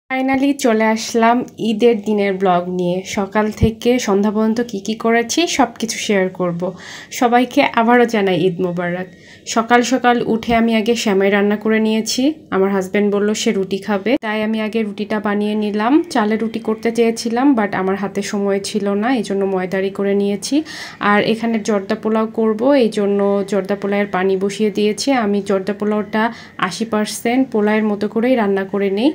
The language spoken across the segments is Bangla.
ফাইনালি চলে আসলাম ঈদের দিনের ব্লগ নিয়ে। সকাল থেকে সন্ধ্যা পর্যন্ত কী করেছি সব কিছু শেয়ার করব। সবাইকে আবারও জানাই ঈদ মোবারক। সকাল সকাল উঠে আমি আগে সেমাই রান্না করে নিয়েছি। আমার হাজব্যান্ড বলল সে রুটি খাবে, তাই আমি আগে রুটিটা বানিয়ে নিলাম। চালের রুটি করতে চেয়েছিলাম, বাট আমার হাতে সময় ছিল না, এই জন্য ময়দারি করে নিয়েছি। আর এখানে জর্দা পোলাও করব, এই জন্য জর্দা পোলাওয়ের পানি বসিয়ে দিয়েছি। আমি জর্দা পোলাওটা 80% পোলাওয়ের মতো করেই রান্না করে নিই,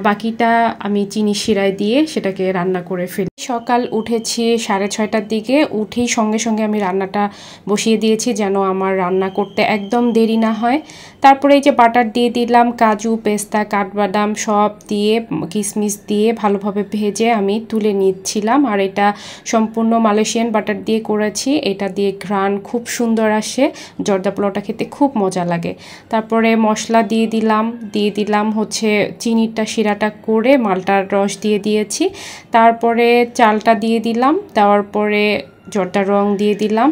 বাকিটা আমি চিনি শিরায় দিয়ে সেটাকে রান্না করে ফেলি। সকাল উঠেছি 6:30টার দিকে, উঠেই সঙ্গে সঙ্গে আমি রান্নাটা বসিয়ে দিয়েছি যেন আমার রান্না করতে একদম দেরি না হয়। তারপরে এই যে বাটার দিয়ে দিলাম, কাজু পেস্তা কাঠবাদাম সব দিয়ে কিশমিশ দিয়ে ভালোভাবে ভেজে আমি তুলে নিচ্ছিলাম। আর এটা সম্পূর্ণ মালয়েশিয়ান বাটার দিয়ে করেছি, এটা দিয়ে ঘ্রাণ খুব সুন্দর আসে, জর্দা পোলাওটা খেতে খুব মজা লাগে। তারপরে মশলা দিয়ে দিলাম হচ্ছে চিনিটা শিরাটা করে মালটার রস দিয়ে দিয়েছি। তারপরে চালটা দিয়ে দিলাম, দেওয়ার পরে জর্দার রং দিয়ে দিলাম।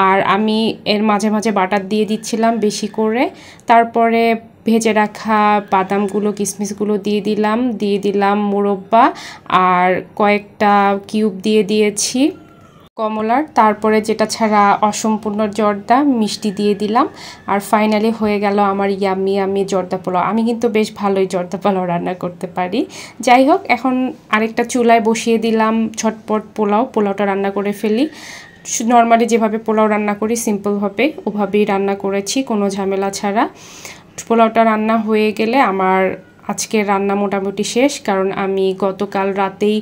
আর আমি এর মাঝে মাঝে বাটার দিয়ে দিচ্ছিলাম বেশি করে। তারপরে ভেজে রাখা বাদামগুলো কিশমিশগুলো দিয়ে দিলাম মুরব্বা, আর কয়েকটা কিউব দিয়ে দিয়েছি কমলার। তারপরে যেটা ছাড়া অসম্পূর্ণ জর্দা মিষ্টি দিয়ে দিলাম। আর ফাইনালি হয়ে গেল আমার ইয়াম্মি জর্দা পোলাও। আমি কিন্তু বেশ ভালোই জর্দা পোলাও রান্না করতে পারি। যাই হোক, এখন আরেকটা চুলায় বসিয়ে দিলাম ঝটপট পোলাওটা রান্না করে ফেলি। নর্মালি যেভাবে পোলাও রান্না করি সিম্পলভাবে ওভাবেই রান্না করেছি, কোনো ঝামেলা ছাড়া। পোলাওটা রান্না হয়ে গেলে আমার আজকের রান্না মোটামুটি শেষ, কারণ আমি গতকাল রাতেই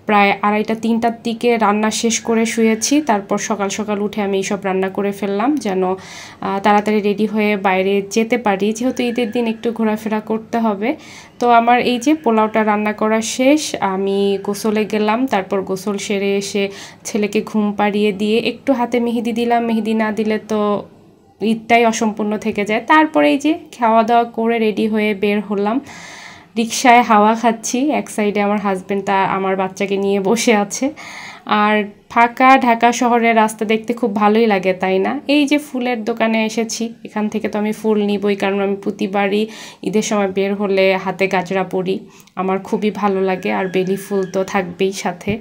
প্রায় 2:30-3টার দিকে রান্না শেষ করে শুয়েছি। তারপর সকাল সকাল উঠে আমি এইসব রান্না করে ফেললাম যেন তাড়াতাড়ি রেডি হয়ে বাইরে যেতে পারি, যেহেতু ঈদের দিন একটু ঘোরাফেরা করতে হবে। তো আমার এই যে পোলাওটা রান্না করা শেষ, আমি গোসলে গেলাম। তারপর গোসল সেরে এসে ছেলেকে ঘুম পাড়িয়ে দিয়ে একটু হাতে মেহেদি দিলাম, মেহেদি না দিলে তো ঈদটাই অসম্পূর্ণ থেকে যায়। তারপরে এই যে খাওয়া দাওয়া করে রেডি হয়ে বের হলাম। রিকশায় হাওয়া খাচ্ছি, এক সাইডে আমার হাজব্যান্ড তা আমার বাচ্চাকে নিয়ে বসে আছে। আর ফাঁকা ঢাকা শহরের রাস্তা দেখতে খুব ভালোই লাগে, তাই না? এই যে ফুলের দোকানে এসেছি, এখান থেকে তো আমি ফুল নিবই, কারণ আমি প্রতিবারই ঈদের সময় বের হলে হাতে গাজরা পরি, আমার খুবই ভালো লাগে। আর বেলি ফুল তো থাকবেই সাথে।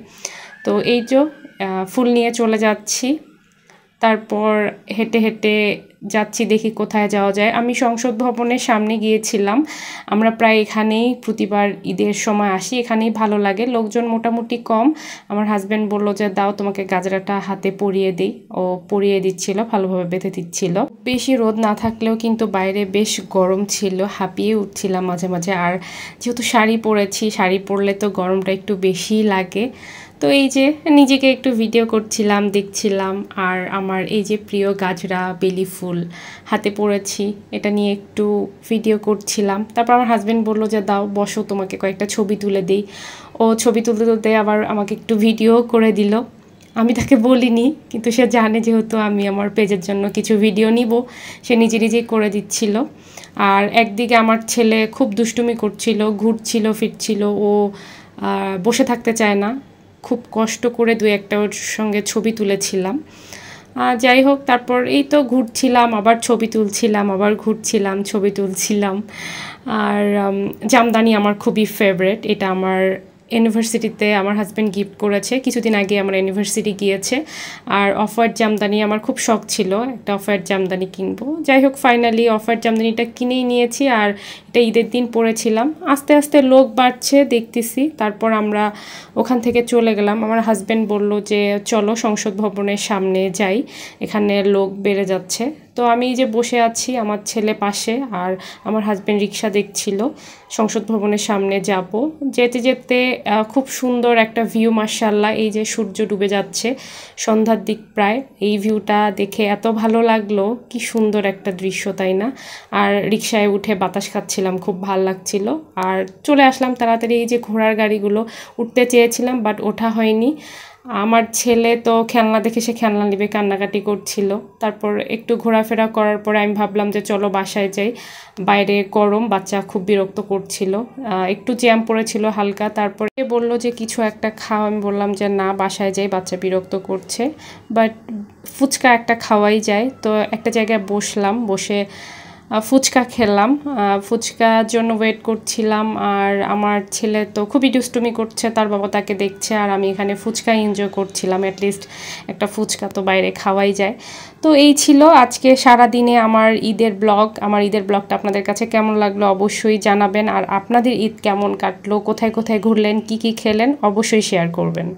তো এই যে ফুল নিয়ে চলে যাচ্ছি। তারপর হেঁটে হেঁটে যাচ্ছি, দেখি কোথায় যাওয়া যায়। আমি সংসদ ভবনের সামনে গিয়েছিলাম। আমরা প্রায় এখানেই প্রতিবার ঈদের সময় আসি, এখানেই ভালো লাগে, লোকজন মোটামুটি কম। আমার হাজব্যান্ড বলল যে দাও তোমাকে গাজরাটা হাতে পরিয়ে দিই, ও পরিয়ে দিচ্ছিল, ভালোভাবে বেঁধে দিচ্ছিল। বেশি রোদ না থাকলেও কিন্তু বাইরে বেশ গরম ছিল, হাঁপিয়ে উঠছিলাম মাঝে মাঝে। আর যেহেতু শাড়ি পরেছি, শাড়ি পরলে তো গরমটা একটু বেশিই লাগে। তো এই যে নিজেকে একটু ভিডিও করছিলাম, দেখছিলাম। আর আমার এই যে প্রিয় গাজরা বেলি ফুল হাতে পড়েছি, এটা নিয়ে একটু ভিডিও করছিলাম। তারপর আমার হাজব্যান্ড বললো যে দাও বসো, তোমাকে কয়েকটা ছবি তুলে দিই। ও ছবি তুলতে তুলতে আবার আমাকে একটু ভিডিও করে দিল। আমি তাকে বলিনি, কিন্তু সে জানে যেহেতু আমি আমার পেজের জন্য কিছু ভিডিও নিব, সে নিজেই করে দিচ্ছিল। আর একদিকে আমার ছেলে খুব দুষ্টুমি করছিল, ঘুরছিল ফিরছিল, ও বসে থাকতে চায় না। খুব কষ্ট করে 2-1টা ওর সঙ্গে ছবি তুলেছিলাম। যাই হোক, তারপর এই তো ঘুরছিলাম, আবার ছবি তুলছিলাম, আবার ঘুরছিলাম, ছবি তুলছিলাম। আর জামদানি আমার খুবই ফেভারেট, এটা আমার ইউনিভার্সিটিতে আমার হাজব্যান্ড গিফট করেছে, কিছুদিন আগে আমার ইউনিভার্সিটি গিয়েছে। আর অফ হোয়াইট জামদানি আমার খুব শখ ছিল একটা অফ হোয়াইট জামদানি কিনবো। যাই হোক, ফাইনালি অফ হোয়াইট জামদানিটা কিনেই নিয়েছি। আর এটা ঈদের দিন পরেছিলাম। আস্তে আস্তে লোক বাড়ছে দেখতেছি, তারপর আমরা ওখান থেকে চলে গেলাম। আমার হাজব্যান্ড বলল যে চলো সংসদ ভবনের সামনে যাই, এখানে লোক বেড়ে যাচ্ছে। তো আমি যে বসে আছি, আমার ছেলে পাশে, আর আমার হাজব্যান্ড রিক্সা দেখছিল। সংসদ ভবনের সামনে যাব, যেতে যেতে খুব সুন্দর একটা ভিউ, মাশাআল্লাহ। এই যে সূর্য ডুবে যাচ্ছে সন্ধ্যার দিক প্রায়, এই ভিউটা দেখে এত ভালো লাগলো, কি সুন্দর একটা দৃশ্য, তাই না? আর রিক্সায় উঠে বাতাস খাচ্ছিলাম, খুব ভালো লাগছিল। আর চলে আসলাম তাড়াতাড়ি। এই যে ঘোড়ার গাড়িগুলো উঠতে চেয়েছিলাম, বাট ওঠা হয়নি। আমার ছেলে তো খেলনা দেখে সে খেলনা নেবে, কান্নাকাটি করছিল। তারপর একটু ঘোরাফেরা করার পরে আমি ভাবলাম যে চলো বাসায় যাই, বাইরে গরম, বাচ্চা খুব বিরক্ত করছিল, একটু জ্যাম পড়েছিল হালকা। তারপরে বলল যে কিছু একটা খাও, আমি বললাম যে না, বাসায় যাই, বাচ্চা বিরক্ত করছে, বাট ফুচকা একটা খাওয়াই যায়। তো একটা জায়গায় বসলাম, বসে ফুচকা খেলাম। ফুচকার জন্য ওয়েট করছিলাম, আর আমার ছেলে তো খুবই দুষ্টুমি করছে, তার বাবা তাকে দেখছে, আর আমি এখানে ফুচকা এনজয় করছিলাম। অ্যাটলিস্ট একটা ফুচকা তো বাইরে খাওয়াই যায়। তো এই ছিল আজকে সারাদিনে আমার ঈদের ব্লগ। আমার ঈদের ব্লগটা আপনাদের কাছে কেমন লাগলো অবশ্যই জানাবেন, আর আপনাদের ঈদ কেমন কাটলো, কোথায় কোথায় ঘুরলেন, কি কি খেলেন অবশ্যই শেয়ার করবেন।